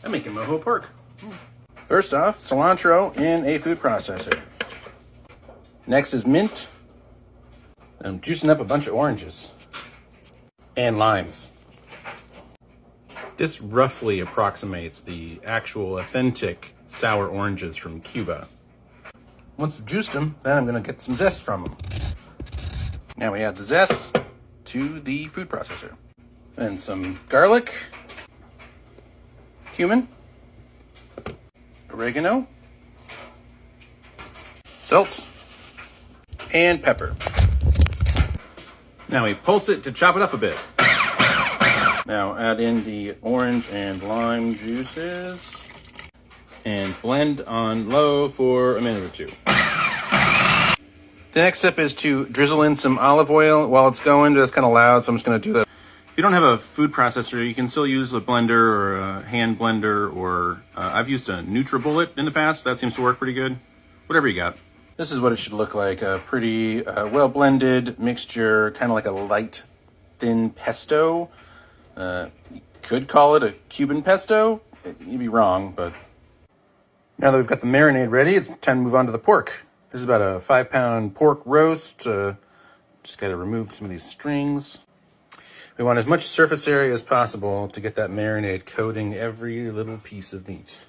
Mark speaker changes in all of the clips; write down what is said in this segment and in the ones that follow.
Speaker 1: I'm making Mojo pork. First off, cilantro in a food processor. Next is mint. I'm juicing up a bunch of oranges and limes. This roughly approximates the actual authentic sour oranges from Cuba. Once I've juiced them, then I'm gonna get some zest from them. Now we add the zest to the food processor. Then some garlic, cumin, oregano, salt, and pepper. Now we pulse it to chop it up a bit. Now add in the orange and lime juices and blend on low for a minute or two. The next step is to drizzle in some olive oil while it's going. That's kind of loud, so I'm just going to do that. If you don't have a food processor, you can still use a blender or a hand blender, or I've used a NutriBullet in the past. That seems to work pretty good. Whatever you got. This is what it should look like. A pretty well-blended mixture, kind of like a light, thin pesto. You could call it a Cuban pesto. You'd be wrong, but... Now that we've got the marinade ready, it's time to move on to the pork. This is about a 5-pound pork roast. Just got to remove some of these strings. We want as much surface area as possible to get that marinade coating every little piece of meat.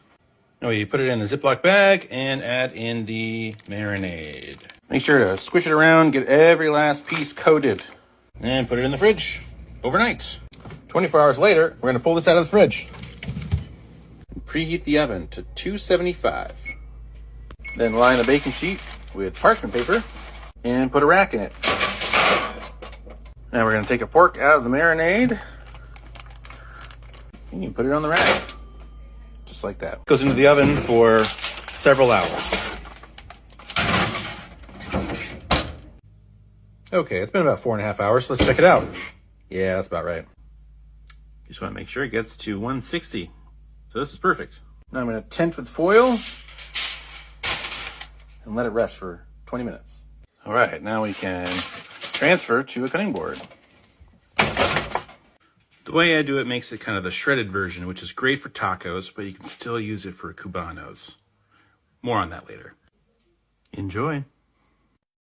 Speaker 1: Now you put it in a Ziploc bag and add in the marinade. Make sure to squish it around, get every last piece coated, and put it in the fridge overnight. 24 hours later, we're going to pull this out of the fridge. Preheat the oven to 275. Then line a baking sheet with parchment paper and put a rack in it. Now we're going to take a pork out of the marinade and you put it on the rack. Just like that. Goes into the oven for several hours. Okay, it's been about 4.5 hours. So let's check it out. Yeah, that's about right. Just want to make sure it gets to 160. So this is perfect. Now I'm going to tent with foil and let it rest for 20 minutes. All right, now we can transfer to a cutting board. The way I do it makes it kind of the shredded version, which is great for tacos, but you can still use it for cubanos. More on that later. Enjoy.